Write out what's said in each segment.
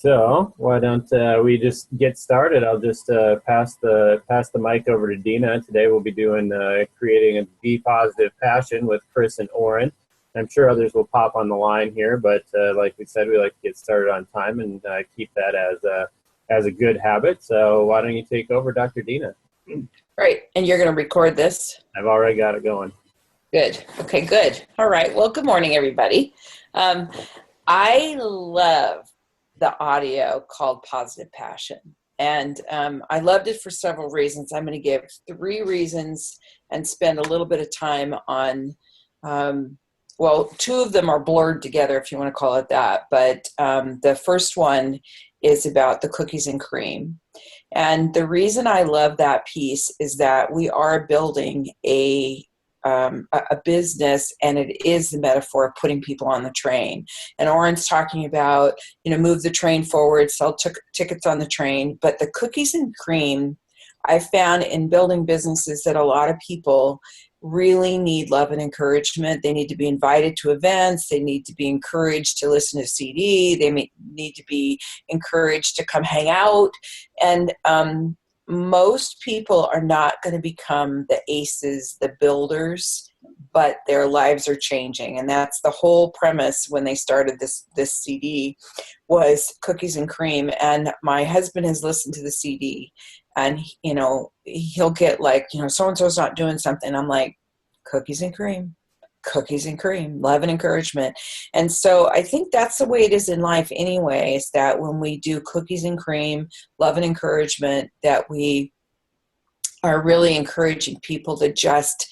So why don't we just get started? I'll just pass the mic over to Deena. Today we'll be doing creating a Be Positive Passion with Chris and Orrin. I'm sure others will pop on the line here, but like we said, we like to get started on time and keep that as a good habit. So why don't you take over, Dr. Deena? Right, and you're going to record this? I've already got it going. Good. Okay, good. All right. Well, good morning, everybody. I love the audio called Positive Passion. And I loved it for several reasons. I'm going to give 3 reasons and spend a little bit of time on, well, 2 of them are blurred together, if you want to call it that. But the first one is about the cookies and cream. And the reason I love that piece is that we are building a business, and it is the metaphor of putting people on the train. And Orrin's talking about, move the train forward, sell tickets on the train. But the cookies and cream, I found in building businesses that a lot of people really need love and encouragement. They need to be invited to events. They need to be encouraged to listen to CD. They need to be encouraged to come hang out. And most people are not going to become the aces, the builders, but their lives are changing. And that's the whole premise when they started this CD was cookies and cream. And my husband has listened to the CD, and, he'll get like, so-and-so's not doing something. I'm like, cookies and cream, love and encouragement. And so I think that's the way it is in life anyway, is that when we do cookies and cream, love and encouragement, that we are really encouraging people to just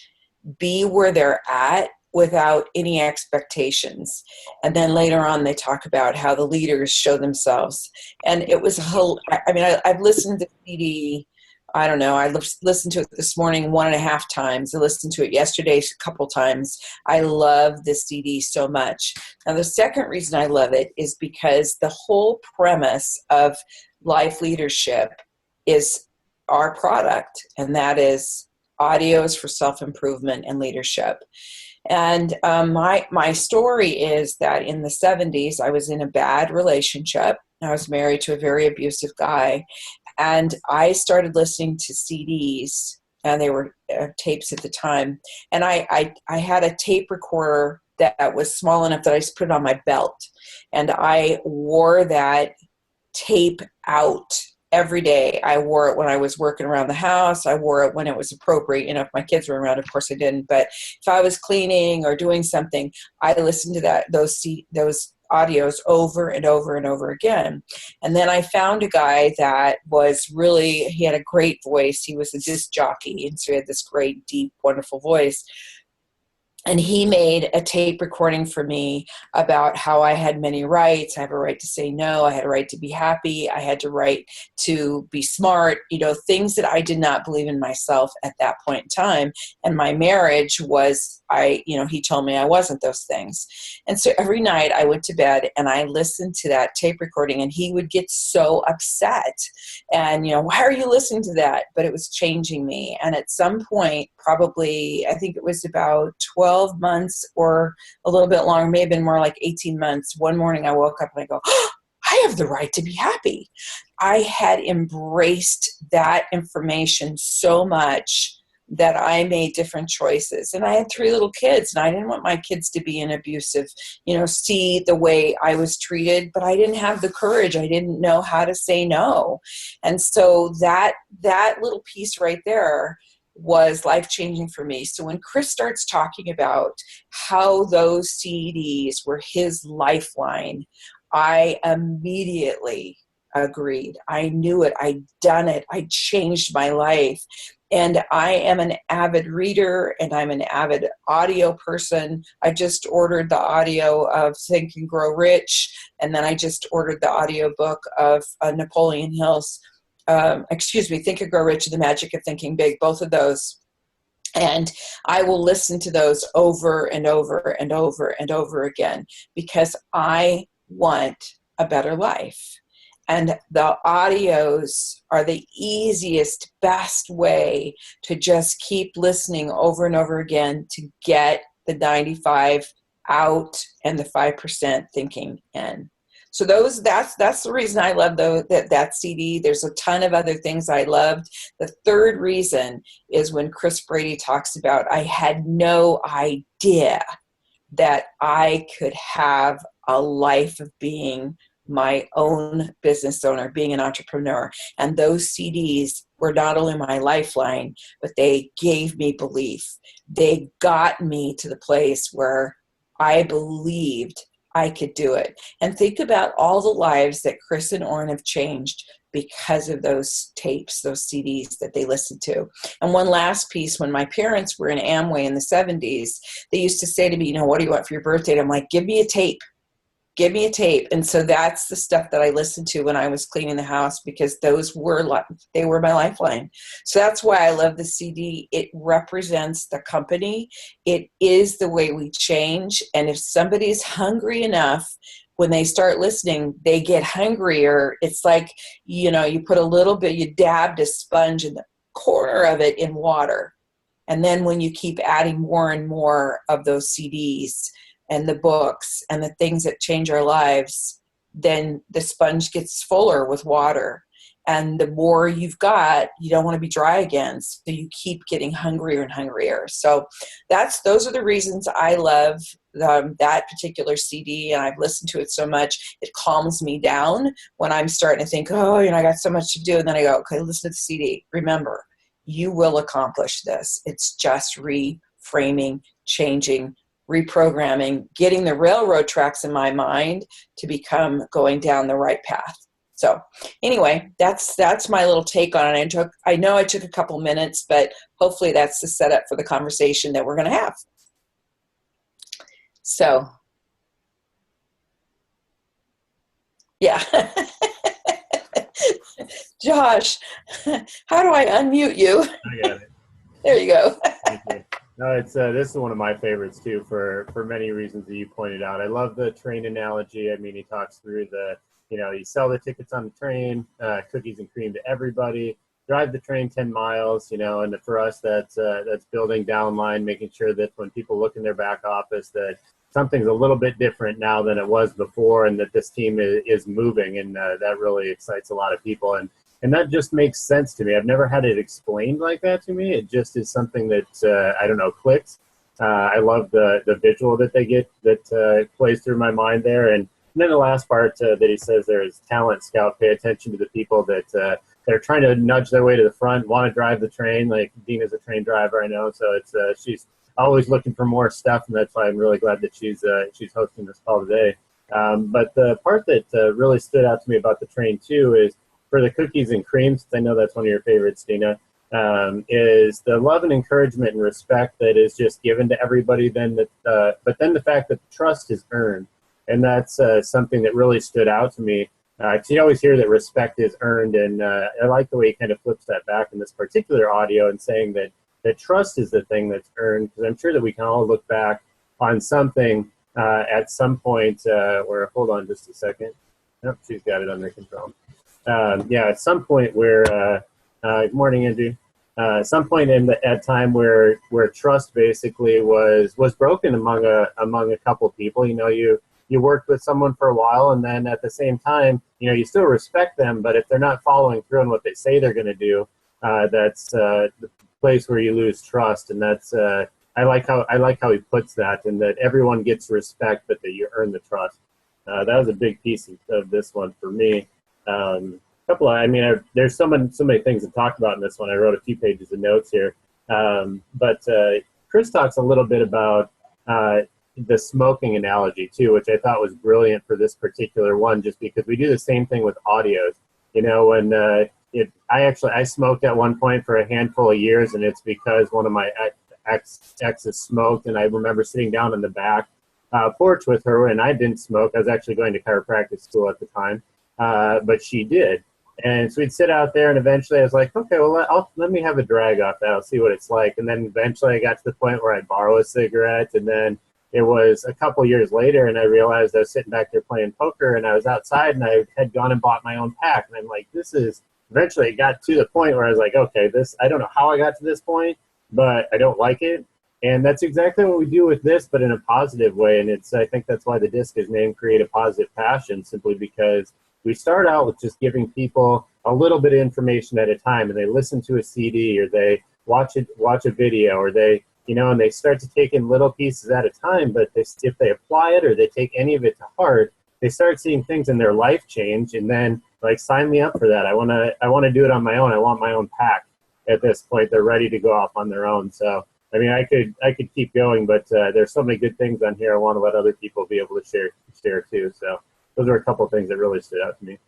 be where they're at without any expectations. And then later on, they talk about how the leaders show themselves. And it was, I've listened to CD, I don't know, I listened to it this morning 1.5 times. I listened to it yesterday a couple times. I love this CD so much. Now, the second reason I love it is because the whole premise of life leadership is our product, and that is audios for self-improvement and leadership. And my story is that in the 70s, I was in a bad relationship. I was married to a very abusive guy, and I started listening to CDs, and they were tapes at the time. And I had a tape recorder that was small enough that I just put it on my belt, and I wore that tape out every day. I wore it when I was working around the house. I wore it when it was appropriate. If my kids were around, of course I didn't. But if I was cleaning or doing something, I listened to those audios over and over and over again. And then I found a guy that he had a great voice. He was a disc jockey, and so he had this great, deep, wonderful voice. And he made a tape recording for me about how I had many rights. I have a right to say no. I had a right to be happy. I had a right to be smart, things that I did not believe in myself at that point in time. And my marriage was, he told me I wasn't those things. And so every night I went to bed and I listened to that tape recording, and he would get so upset. And, why are you listening to that? But it was changing me. And at some point, probably, I think it was about 12 months or a little bit longer, may have been more like 18 months. One morning I woke up and I go, oh, I have the right to be happy. I had embraced that information so much that I made different choices. And I had 3 little kids, and I didn't want my kids to be in abusive, see the way I was treated, but I didn't have the courage. I didn't know how to say no. And so that little piece right there was life-changing for me. So when Chris starts talking about how those CDs were his lifeline, I immediately agreed. I knew it. I'd done it. I changed my life. And I am an avid reader, and I'm an avid audio person. I just ordered the audio of Think and Grow Rich, and then I just ordered the audio book of Napoleon Hill's Think and Grow Rich, The Magic of Thinking Big, both of those. And I will listen to those over and over and over and over again, because I want a better life. And the audios are the easiest, best way to just keep listening over and over again to get the 95 out and the 5% thinking in. So that's the reason I love that CD. There's a ton of other things I loved. The third reason is when Chris Brady talks about, I had no idea that I could have a life of being my own business owner, being an entrepreneur. And those CDs were not only my lifeline, but they gave me belief. They got me to the place where I believed I could do it. And think about all the lives that Chris and Orrin have changed because of those tapes, those CDs that they listened to. And one last piece, when my parents were in Amway in the 70s, they used to say to me, you know, what do you want for your birthday? And I'm like, give me a tape. Give me a tape. And so that's the stuff that I listened to when I was cleaning the house, because they were my lifeline. So that's why I love the CD. It represents the company. It is the way we change. And if somebody's hungry enough, when they start listening, they get hungrier. It's like, you know, you put a little bit, you dabbed a sponge in the corner of it in water. And then when you keep adding more and more of those CDs and the books and the things that change our lives, then the sponge gets fuller with water. And the more you've got, you don't want to be dry again. So you keep getting hungrier and hungrier. So those are the reasons I love that particular CD. And I've listened to it so much, it calms me down when I'm starting to think, oh, you know, I got so much to do. And then I go, okay, listen to the CD. Remember, you will accomplish this. It's just reframing, changing, reprogramming, getting the railroad tracks in my mind to become going down the right path. So anyway, that's my little take on it. I know I took a couple minutes, but hopefully that's the setup for the conversation that we're going to have. So, yeah. Josh, how do I unmute you? I got it. There you go. Thank you. No, it's this is one of my favorites too, for many reasons that you pointed out. I love the train analogy. I mean, he talks through you sell the tickets on the train, cookies and cream to everybody, drive the train 10 miles, and for us, that's building downline, making sure that when people look in their back office, that something's a little bit different now than it was before, and that this team is moving, and that really excites a lot of people. And that just makes sense to me. I've never had it explained like that to me. It just is something that, I don't know, clicks. I love the visual that they get that plays through my mind there. And then the last part that he says there is talent scout. Pay attention to the people that they're trying to nudge their way to the front, want to drive the train. Like Deena's a train driver, I know. So it's she's always looking for more stuff, and that's why I'm really glad that she's hosting this call today. But the part that really stood out to me about the train too is, for the cookies and creams, I know that's one of your favorites, Deena, is the love and encouragement and respect that is just given to everybody. But then the fact that trust is earned, and that's something that really stood out to me. Because you always hear that respect is earned, and I like the way he kind of flips that back in this particular audio and saying that trust is the thing that's earned. Because I'm sure that we can all look back on something at some point where, hold on just a second. Nope, she's got it under control. At some point where, good morning, Andrew. Some point at time where trust basically was broken among a couple of people. You worked with someone for a while, and then at the same time, you still respect them, but if they're not following through on what they say they're going to do, that's the place where you lose trust. And that's I like how he puts that, and that everyone gets respect, but that you earn the trust. That was a big piece of this one for me. There's so many things to talk about in this one. I wrote a few pages of notes here. But Chris talks a little bit about the smoking analogy too, which I thought was brilliant for this particular one, just because we do the same thing with audios. I smoked at one point for a handful of years, and it's because one of my exes smoked, and I remember sitting down in the back porch with her, and I didn't smoke. I was actually going to chiropractic school at the time. But she did. And so we'd sit out there, and eventually I was like, okay, well, let me have a drag off that. I'll see what it's like. And then eventually I got to the point where I'd borrow a cigarette. And then it was a couple years later, and I realized I was sitting back there playing poker, and I was outside, and I had gone and bought my own pack. And I'm like, eventually it got to the point where I was like, okay, I don't know how I got to this point, but I don't like it. And that's exactly what we do with this, but in a positive way. And I think that's why the disc is named Create a Positive Passion, simply because we start out with just giving people a little bit of information at a time, and they listen to a CD, or they watch a video, or they, and they start to take in little pieces at a time. But if they apply it, or they take any of it to heart, they start seeing things in their life change. And then, like, sign me up for that. I want to do it on my own. I want my own pack. At this point, they're ready to go off on their own. So, I mean, I could keep going, but there's so many good things on here. I want to let other people be able to share too. So those are a couple of things that really stood out to me.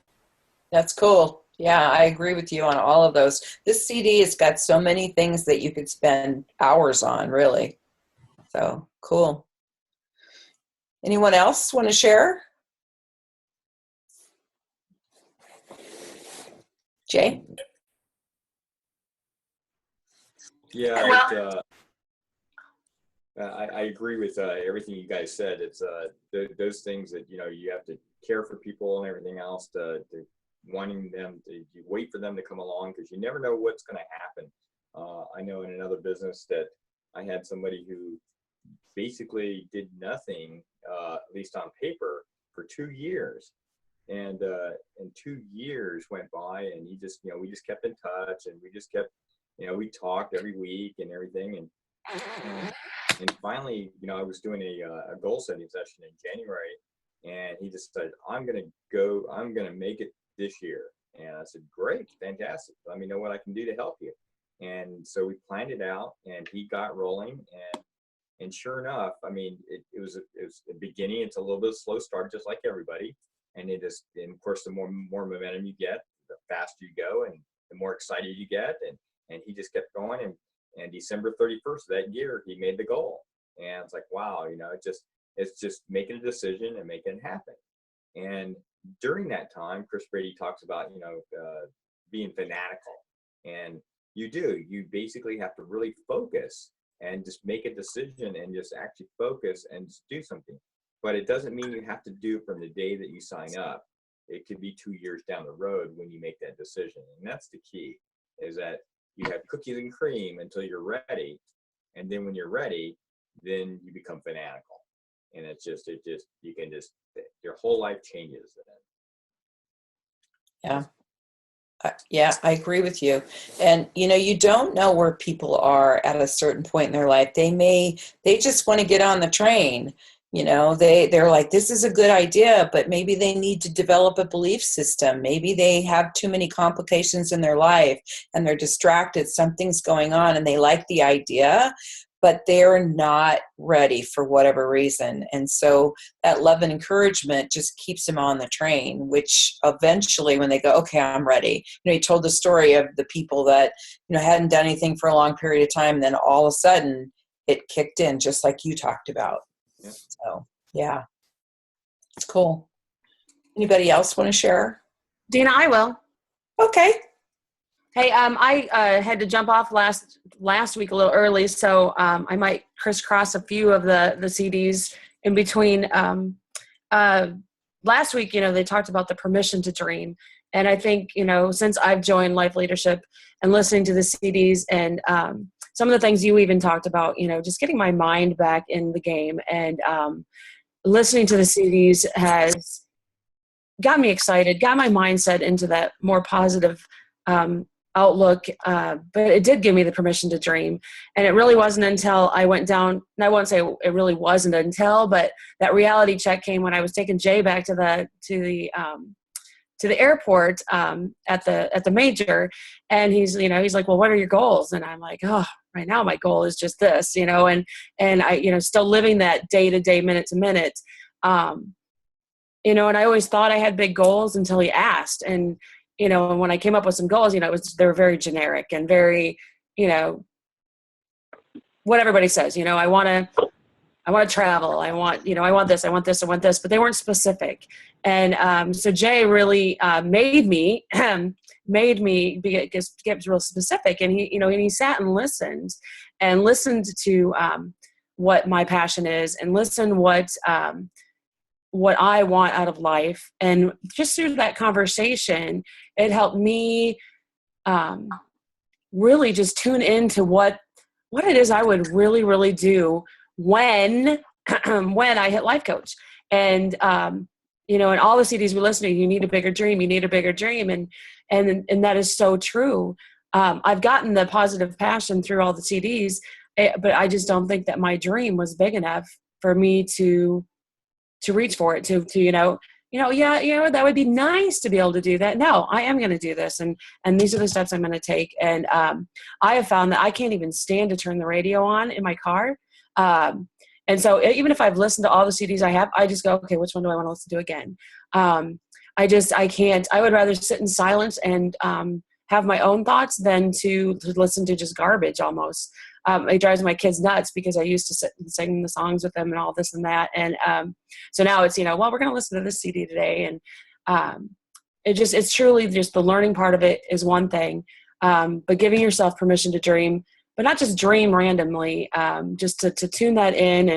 That's cool. Yeah, I agree with you on all of those. This CD has got so many things that you could spend hours on, really. So cool. Anyone else want to share? Jay? Yeah, I agree with everything you guys said. It's those things that, you have to care for people and everything else, to wanting them to, you wait for them to come along, because you never know what's going to happen. I know in another business that I had somebody who basically did nothing, at least on paper, for 2 years. And 2 years went by, and he just, we just kept in touch, and we just kept, we talked every week and everything. And finally, I was doing a goal setting session in January, and he just said, I'm going to make it this year. And I said, great, fantastic. Let me know what I can do to help you. And so we planned it out, and he got rolling. And sure enough, I mean, it was the beginning. It's a little bit of a slow start, just like everybody. And of course, the more momentum you get, the faster you go, and the more excited you get. And he just kept going. And December 31st of that year, he made the goal. And it's like, wow, it's just making a decision and making it happen. And during that time, Chris Brady talks about, being fanatical. And you basically have to really focus and just make a decision and just actually focus and just do something. But it doesn't mean you have to do it from the day that you sign up. It could be 2 years down the road when you make that decision. And that's the key, is that you have cookies and cream until you're ready. And then when you're ready, then you become fanatical. And your whole life changes then. Yeah. Yeah, I agree with you. And, you don't know where people are at a certain point in their life. They just want to get on the train. They're like, this is a good idea, but maybe they need to develop a belief system. Maybe they have too many complications in their life and they're distracted. Something's going on and they like the idea, but they're not ready for whatever reason. And so that love and encouragement just keeps them on the train, which eventually when they go, okay, I'm ready. You told the story of the people that, hadn't done anything for a long period of time. And then all of a sudden it kicked in, just like you talked about. Yeah. So, yeah, it's cool. Anybody else want to share? Deena, I will. Okay. Hey, I had to jump off last week a little early, so I might crisscross a few of the CDs in between. Last week, they talked about the permission to dream. And I think, since I've joined Life Leadership and listening to the CDs and some of the things you even talked about, just getting my mind back in the game and listening to the CDs has got me excited, got my mindset into that more positive outlook. But it did give me the permission to dream. And it really wasn't until I went down, and I won't say it really wasn't until, but that reality check came when I was taking Jay back to the airport at the major, and he's like, well, what are your goals? And I'm like, oh, right now my goal is just this, and I, still living that day to day, minute to minute, and I always thought I had big goals until he asked, and when I came up with some goals, they were very generic and very, what everybody says, I want to travel. I want this, I want this, I want this, but they weren't specific. And so Jay really made me get real specific. And he sat and listened to what my passion is, and listened what I want out of life. And just through that conversation, it helped me really just tune into what what it is I would really, really do when when I hit life coach. And you know, and all the CDs we listen to, you need a bigger dream, you need a bigger dream. And that is so true. I've gotten the positive passion through all the CDs, but I just don't think that my dream was big enough for me to reach for it, to yeah, that would be nice to be able to do that. No, I am going to do this. And these are the steps I'm going to take. And I have found that I can't even stand to turn the radio on in my car. And so even if I've listened to all the CDs I have, I just go, okay, which one do I want to listen to again? I can't. I would rather sit in silence and have my own thoughts than to listen to just garbage almost. It drives my kids nuts because I used to sit and sing the songs with them and all this and that. And so now it's, well, we're going to listen to this CD today. And it's truly just the learning part of it is one thing, but giving yourself permission to dream, but not just dream randomly, just to tune that in.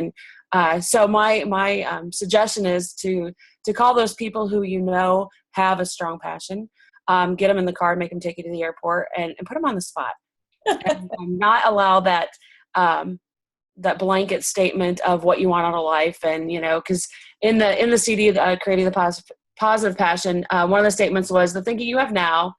And so my suggestion is to call those people who have a strong passion, get them in the car, make them take you to the airport, and put them on the spot. And not allow that blanket statement of what you want out of life. And because in the CD, creating the positive passion, one of the statements was the thinking you have now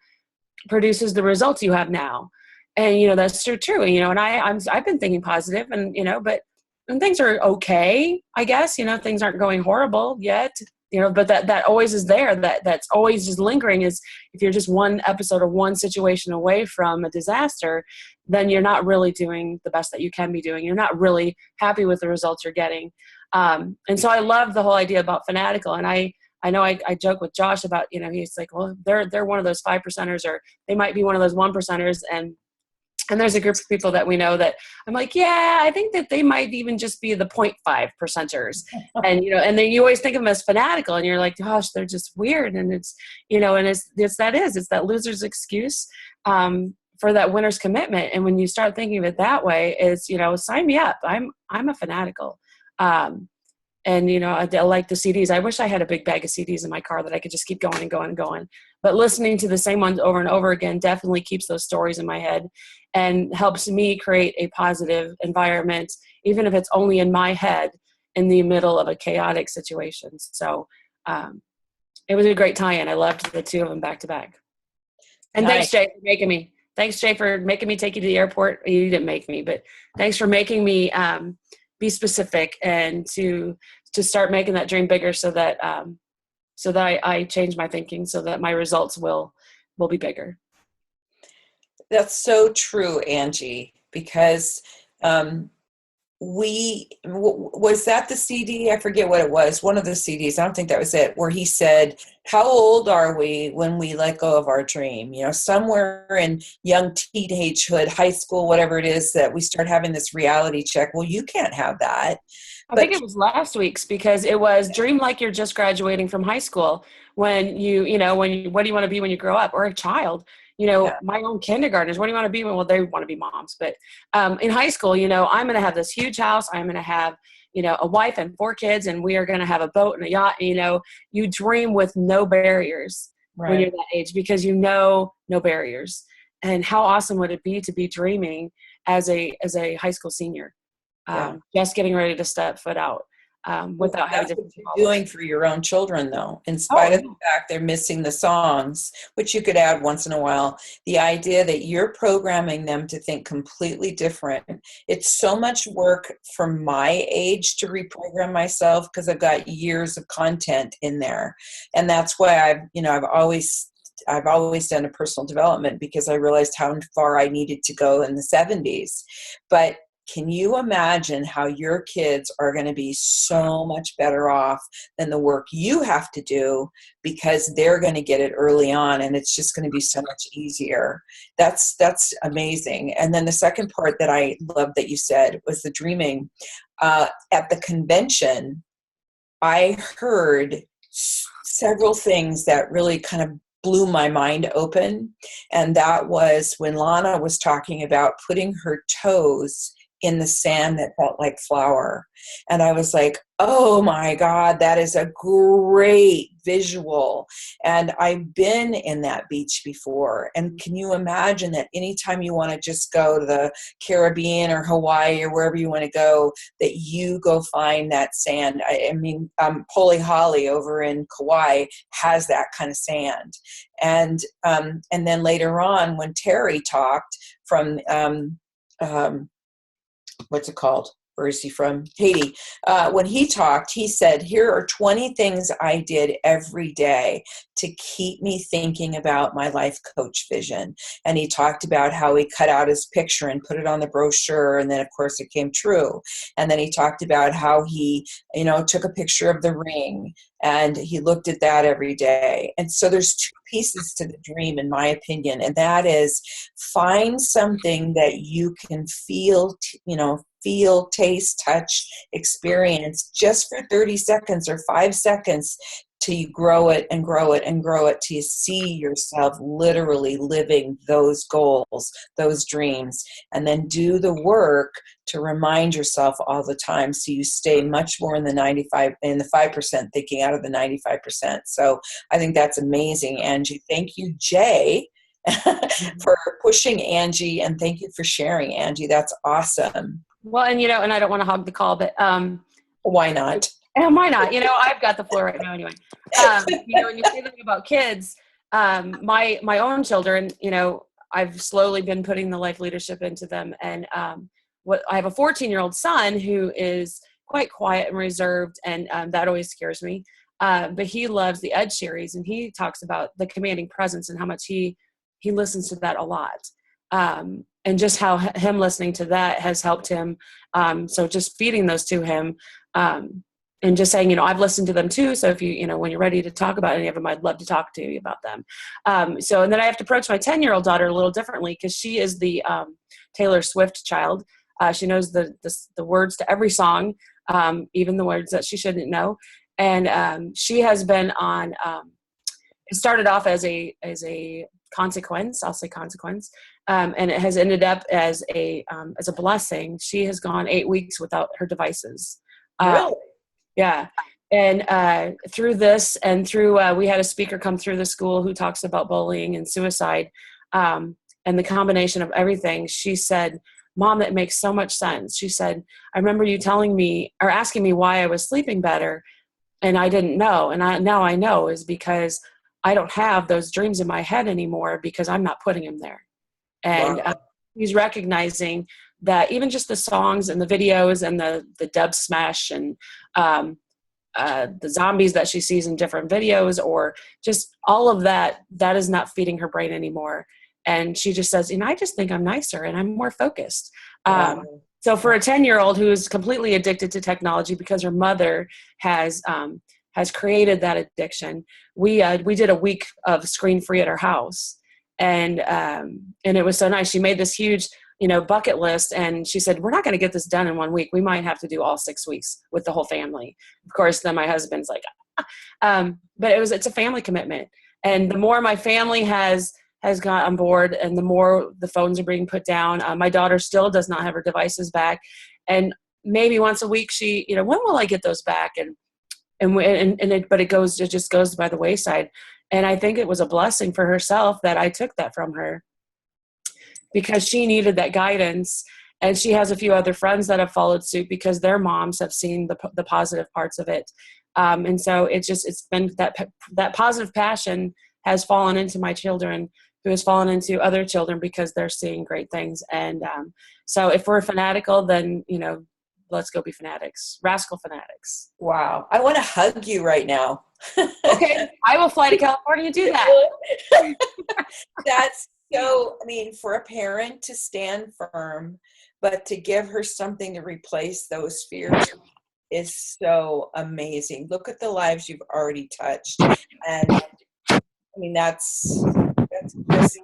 produces the results you have now. And that's true. And I've been thinking positive, and but when things are okay, I guess things aren't going horrible yet. But that always is there. That's always just lingering. Is if you're just one episode or one situation away from a disaster, then you're not really doing the best that you can be doing. You're not really happy with the results you're getting. And so I love the whole idea about fanatical. And I know I joke with Josh about he's like, well, they're one of those 5%ers, or they might be one of those 1%ers, and there's a group of people that we know that I'm like, yeah, I think that they might even just be the 0.5%ers. And, and then you always think of them as fanatical, and you're like, gosh, they're just weird. And it's, and it's that loser's excuse for that winner's commitment. And when you start thinking of it that way, it's, sign me up. I'm a fanatical. And, I like the CDs. I wish I had a big bag of CDs in my car that I could just keep going and going and going. But listening to the same ones over and over again definitely keeps those stories in my head and helps me create a positive environment, even if it's only in my head in the middle of a chaotic situation. So it was a great tie-in. I loved the two of them back to back. And Nice. Thanks, Jay, for making me. Thanks, Jay, for making me take you to the airport. You didn't make me, but thanks for making me be specific and to start making that dream bigger, so that I change my thinking so that my results will be bigger. That's so true, Angie, because was that the CD? I forget what it was. One of the CDs, I don't think that was it, where he said, how old are we when we let go of our dream? Somewhere in young teenagehood, high school, whatever it is, that we start having this reality check. Well, you can't have that. I think it was last week's, because it was dream like you're just graduating from high school. When what do you want to be when you grow up, or a child? My own kindergartners, what do you want to be? Well, they want to be moms. But in high school, I'm going to have this huge house. I'm going to have, a wife and 4 kids, and we are going to have a boat and a yacht. You dream with no barriers when you're that age, because no barriers. And how awesome would it be to be dreaming as a high school senior, just getting ready to step foot out. Without having what you're doing for your own children, though, in spite of the fact they're missing the songs, which you could add once in a while, the idea that you're programming them to think completely different. It's so much work for my age to reprogram myself, because I've got years of content in there. And that's why I've always done a personal development, because I realized how far I needed to go in the 70s. But can you imagine how your kids are going to be so much better off than the work you have to do, because they're going to get it early on, and it's just going to be so much easier. That's amazing. And then the second part that I loved that you said was the dreaming. At the convention, I heard several things that really kind of blew my mind open. And that was when Lana was talking about putting her toes in the sand that felt like flour. And I was like, oh my God, that is a great visual. And I've been in that beach before. And can you imagine that anytime you want to just go to the Caribbean or Hawaii or wherever you want to go, that you go find that sand? I mean, Poli Holly over in Kauai has that kind of sand. And then later on, when Terry talked from, what's it called? Where is he from? Haiti. When he talked, he said, here are 20 things I did every day to keep me thinking about my life coach vision. And he talked about how he cut out his picture and put it on the brochure. And then, of course, it came true. And then he talked about how he, took a picture of the ring and he looked at that every day. And so there's two pieces to the dream, in my opinion. And that is, find something that you can feel, taste, touch, experience just for 30 seconds or 5 seconds till you grow it and grow it and grow it till you see yourself literally living those goals, those dreams, and then do the work to remind yourself all the time so you stay much more in the 5% thinking out of the 95%. So I think that's amazing, Angie. Thank you, Jay, for pushing Angie, and thank you for sharing, Angie. That's awesome. Well, and and I don't want to hog the call, but why not? And why not? I've got the floor right now anyway. When you say that about kids, my own children, I've slowly been putting the life leadership into them. And I have a 14-year-old son who is quite quiet and reserved, and that always scares me. But he loves the Ed series, and he talks about the commanding presence and how much he listens to that a lot. And just how him listening to that has helped him. So just feeding those to him, and just saying, I've listened to them too. So if you, when you're ready to talk about any of them, I'd love to talk to you about them. And then I have to approach my 10-year-old daughter a little differently, because she is the Taylor Swift child. She knows the words to every song, even the words that she shouldn't know. And she has been on, it started off as a consequence, I'll say consequence. And it has ended up as a blessing. She has gone 8 weeks without her devices. Really? Yeah. And through this and through, we had a speaker come through the school who talks about bullying and suicide, and the combination of everything. She said, Mom, that makes so much sense. She said, I remember you telling me or asking me why I was sleeping better, and I didn't know. And now I know is because I don't have those dreams in my head anymore because I'm not putting them there. And wow. He's recognizing that even just the songs and the videos and the dub smash and the zombies that she sees in different videos, or just all of that is not feeding her brain anymore. And she just says, I just think I'm nicer and I'm more focused. Wow. So for a 10-year-old who is completely addicted to technology because her mother has created that addiction, we did a week of screen free at our house. And it was so nice. She made this huge, bucket list, and she said, we're not going to get this done in 1 week. We might have to do all 6 weeks with the whole family. Of course, then my husband's like, but it's a family commitment. And the more my family has got on board, and the more the phones are being put down. My daughter still does not have her devices back. And maybe once a week she, when will I get those back? But it just goes by the wayside. And I think it was a blessing for herself that I took that from her, because she needed that guidance. And she has a few other friends that have followed suit because their moms have seen the positive parts of it. And so it's been that positive passion has fallen into my children, who has fallen into other children because they're seeing great things. And so if we're fanatical, then, let's go be fanatics, rascal fanatics. Wow. I want to hug you right now. Okay. I will fly to California and do that. That's so, for a parent to stand firm, but to give her something to replace those fears is so amazing. Look at the lives you've already touched. And that's just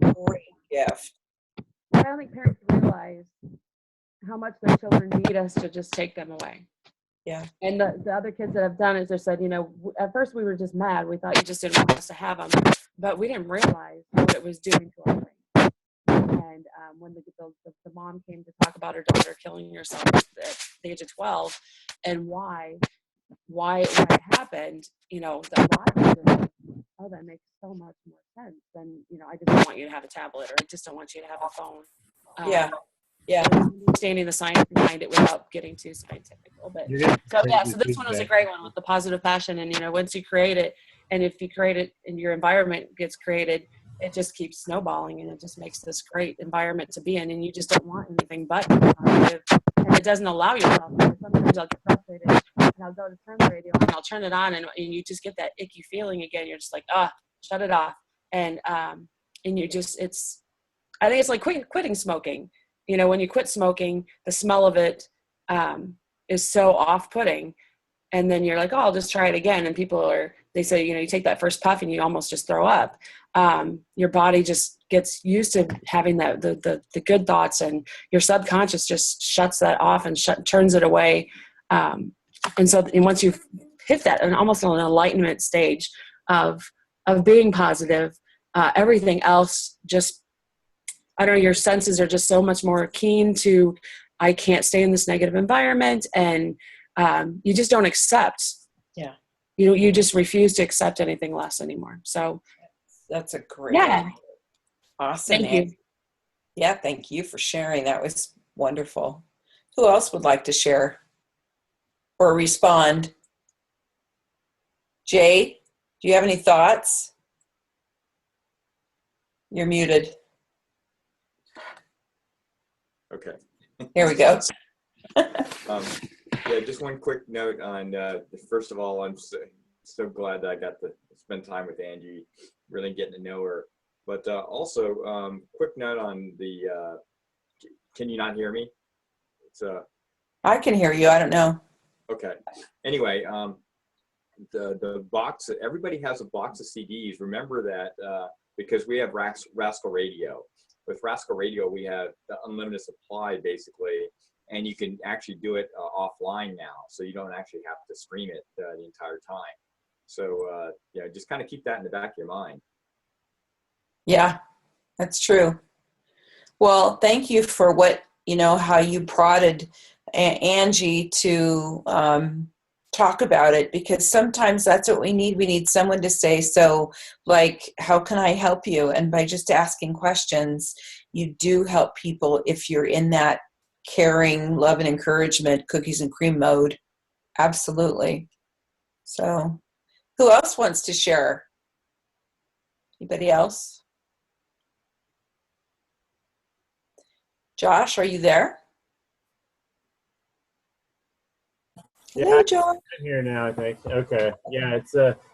a great gift. I don't think parents realize how much their children need us to just take them away. Yeah. And the other kids that have done it, they said, at first we were just mad. We thought you just didn't want us to have them, but we didn't realize what it was doing to our brain. And when the mom came to talk about her daughter killing herself at the age of 12 and why it happened, the logic of it, oh, that makes so much more sense than, I just don't want you to have a tablet, or I just don't want you to have a phone. Yeah. Yeah. Understanding the science behind it without getting too scientific a little bit. So this one was a great one with the positive passion. And, once you create it, and if you create it and your environment gets created, it just keeps snowballing, and it just makes this great environment to be in. And you just don't want anything but positive. And it doesn't allow yourself. Sometimes I'll get frustrated and I'll go to turn the radio on, and I'll turn it on, and you just get that icky feeling again. You're just like, shut it off. And you just, I think it's like quitting smoking. When you quit smoking, the smell of it is so off-putting. And then you're like, I'll just try it again. And they say, you take that first puff and you almost just throw up. Your body just gets used to having the good thoughts, and your subconscious just shuts that off and turns it away. And once you've hit that, and almost an enlightenment stage of being positive, everything else just, I don't know, your senses are just so much more keen to, I can't stay in this negative environment. And you just don't accept. Yeah. You just refuse to accept anything less anymore. So that's a great one. Awesome. Thank you. Yeah. Thank you for sharing. That was wonderful. Who else would like to share or respond? Jay, do you have any thoughts? You're muted. Okay. Here we go. Yeah, just one quick note on, first of all, I'm so glad that I got to spend time with Angie, really getting to know her. But also, quick note on can you not hear me? I can hear you. I don't know. Okay. Anyway, the box, everybody has a box of CDs. Remember that because we have Rascal Radio. With Rascal Radio, we have the unlimited supply, basically, and you can actually do it offline now, so you don't actually have to stream it the entire time. So, just kind of keep that in the back of your mind. Yeah, that's true. Well, thank you for how you prodded Angie to talk about it, because sometimes that's what we need. We need someone to say, so like, how can I help you? And by just asking questions, you do help people if you're in that caring, love and encouragement, cookies and cream mode. Absolutely. So who else wants to share? Anybody else? Josh, are you there? Hello, Josh. I'm here now, I think. Okay. Yeah, it's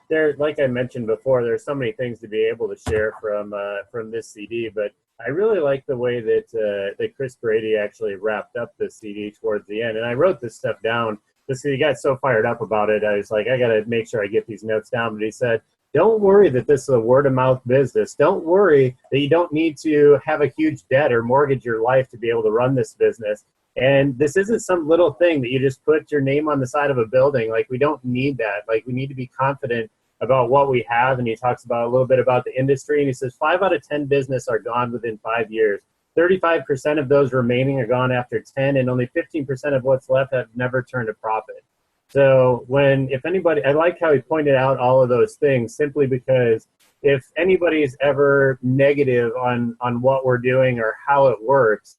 there. Like I mentioned before, there's so many things to be able to share from this CD, but I really like the way that Chris Brady actually wrapped up the CD towards the end. And I wrote this stuff down. He got so fired up about it. I was like, I got to make sure I get these notes down. But he said, don't worry that this is a word-of-mouth business. Don't worry that you don't need to have a huge debt or mortgage your life to be able to run this business. And this isn't some little thing that you just put your name on the side of a building. Like, we don't need that. Like, we need to be confident about what we have. And he talks about a little bit about the industry. And he says 5 out of 10 business are gone within 5 years. 35% of those remaining are gone after 10, and only 15% of what's left have never turned a profit. So I like how he pointed out all of those things, simply because if anybody's ever negative on what we're doing or how it works,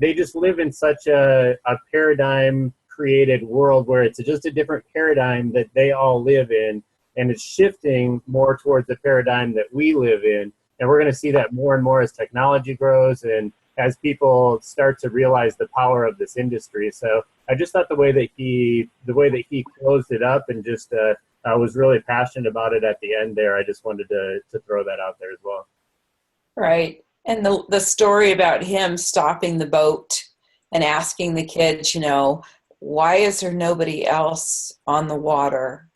they just live in such a paradigm created world where it's just a different paradigm that they all live in, and it's shifting more towards the paradigm that we live in. And we're going to see that more and more as technology grows and as people start to realize the power of this industry. So I just thought the way that he closed it up, and just I was really passionate about it at the end there. I just wanted to throw that out there as well. Right. And the story about him stopping the boat and asking the kids, why is there nobody else on the water?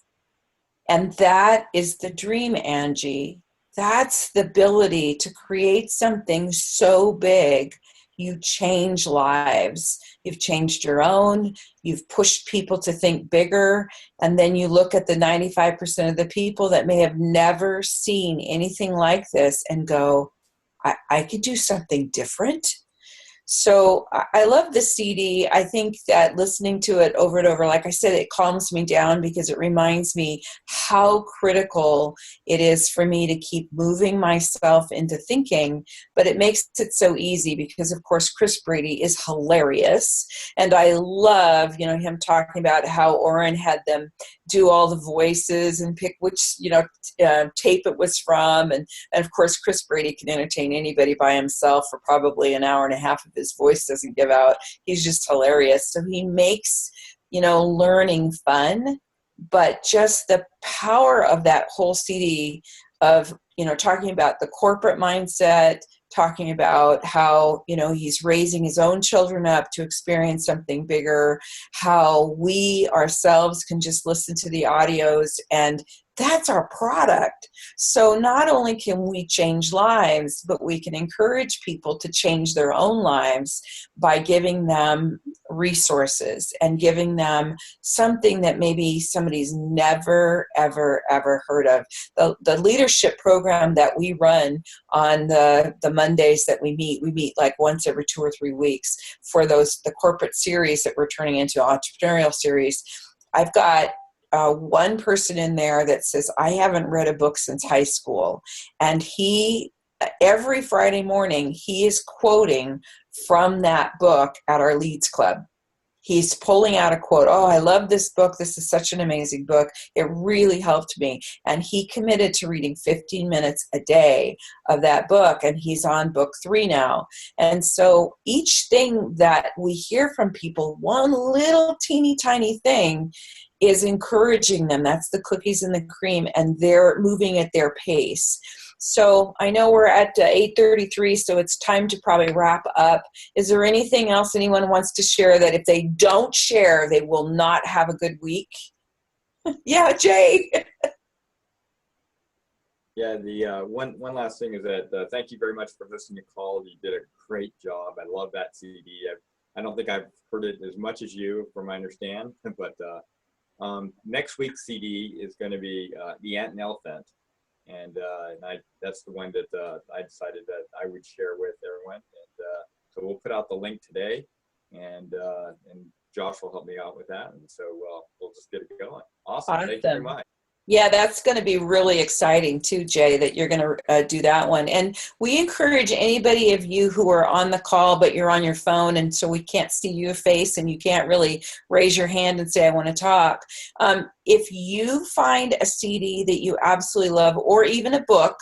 And that is the dream, Angie. That's the ability to create something so big. You change lives. You've changed your own. You've pushed people to think bigger. And then you look at the 95% of the people that may have never seen anything like this and go, I could do something different. So I love the CD. I think that listening to it over and over, like I said, it calms me down because it reminds me how critical it is for me to keep moving myself into thinking. But it makes it so easy because, of course, Chris Brady is hilarious. And I love, him talking about how Orrin had them do all the voices and pick which, tape it was from. And of course, Chris Brady can entertain anybody by himself for probably an hour and a half if his voice doesn't give out. He's just hilarious. So he makes, learning fun, but just the power of that whole CD of, talking about the corporate mindset, talking about how, he's raising his own children up to experience something bigger, how we ourselves can just listen to the audios and that's our product. So not only can we change lives, but we can encourage people to change their own lives by giving them resources and giving them something that maybe somebody's never, ever, ever heard of. The leadership program that we run on the Mondays that we meet like once every 2 or 3 weeks for the corporate series that we're turning into entrepreneurial series. I've got one person in there that says, I haven't read a book since high school. And every Friday morning, he is quoting from that book at our Leads Club. He's pulling out a quote. Oh, I love this book. This is such an amazing book. It really helped me. And he committed to reading 15 minutes a day of that book. And he's on book 3 now. And so each thing that we hear from people, one little teeny tiny thing is encouraging them. That's the cookies and the cream. And they're moving at their pace. So I know we're at 8:33, so it's time to probably wrap up. Is there anything else anyone wants to share that if they don't share, they will not have a good week? Yeah, Jay. Yeah, the one last thing is that thank you very much for listening to Call. You did a great job. I love that CD. I don't think I've heard it as much as you, from my understand, but next week's CD is going to be The Ant and Elephant. And that's the one that I decided that I would share with everyone. And so we'll put out the link today, and Josh will help me out with that. And so we'll just get it going. Awesome. Thank you very much. Yeah, that's going to be really exciting too, Jay, that you're going to do that one. And we encourage anybody of you who are on the call, but you're on your phone, and so we can't see your face and you can't really raise your hand and say, I want to talk. If you find a CD that you absolutely love, or even a book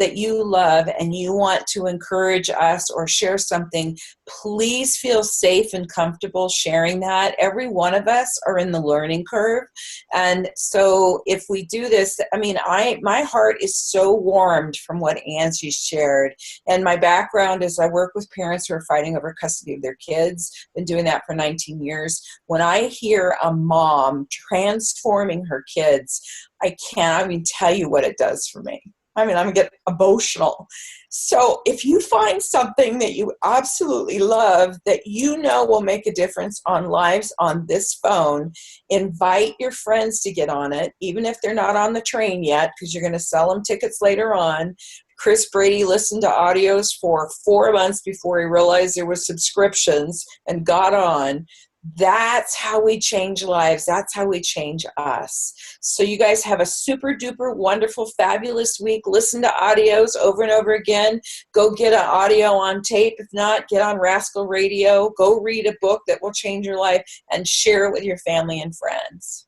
that you love and you want to encourage us or share something, please feel safe and comfortable sharing that. Every one of us are in the learning curve. And so if we do this, my heart is so warmed from what Angie shared. And my background is I work with parents who are fighting over custody of their kids. Been doing that for 19 years. When I hear a mom transforming her kids, I can't even tell you what it does for me. I'm going to get emotional. So if you find something that you absolutely love that will make a difference on lives on this phone, invite your friends to get on it, even if they're not on the train yet, because you're going to sell them tickets later on. Chris Brady listened to audios for 4 months before he realized there was subscriptions and got on. That's how we change lives. That's how we change us. So you guys have a super duper wonderful, fabulous week. Listen to audios over and over again. Go get an audio on tape. If not, get on Rascal Radio. Go read a book that will change your life and share it with your family and friends.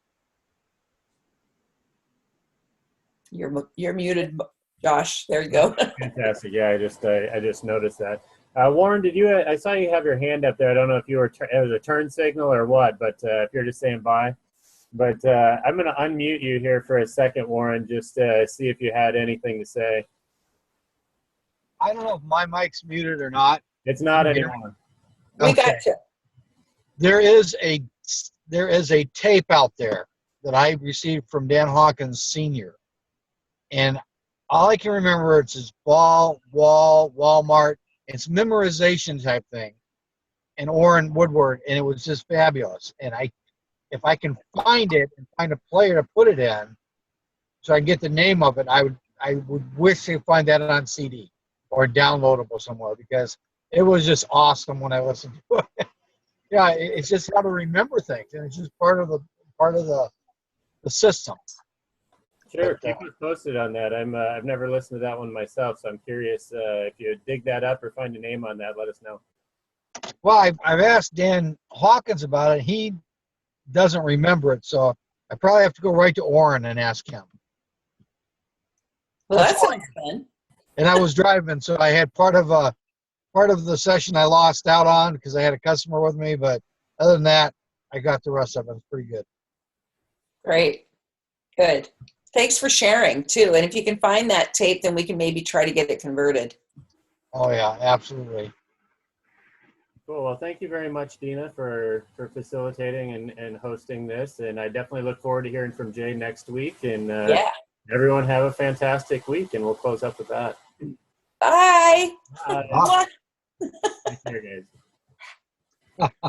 You're muted, Josh. There you go. Fantastic. Yeah, I just noticed that. Warren, I saw you have your hand up there. I don't know if it was a turn signal or what, but if you're just saying bye. But I'm going to unmute you here for a second, Warren, just to see if you had anything to say. I don't know if my mic's muted or not. It's not anymore. We got you. There is a tape out there that I received from Dan Hawkins Sr. And all I can remember, it's his Walmart. It's memorization type thing, and Orrin Woodward, and it was just fabulous. And if I can find it and find a player to put it in, so I can get the name of it, I would wish to find that on CD. or downloadable somewhere because it was just awesome when I listened to it. Yeah, it's just how to remember things, and it's just part of the system. Sure, But, keep us posted on that. I've never listened to that one myself, so I'm curious if you dig that up or find a name on that. Let us know. well, I've asked Dan Hawkins about it. He doesn't remember it, so I probably have to go right to Orrin and ask him. Well, that sounds fun. And I was driving, so I had part of the session I lost out on because I had a customer with me. But other than that, I got the rest of it. It's pretty good. Great. Good. Thanks for sharing too. And if you can find that tape, then we can maybe try to get it converted. Oh yeah, absolutely. Cool. Well, thank you very much, Deena, for facilitating and hosting this. And I definitely look forward to hearing from Jay next week. And Yeah. everyone have a fantastic week, and we'll close up with that. Bye. Take care, guys.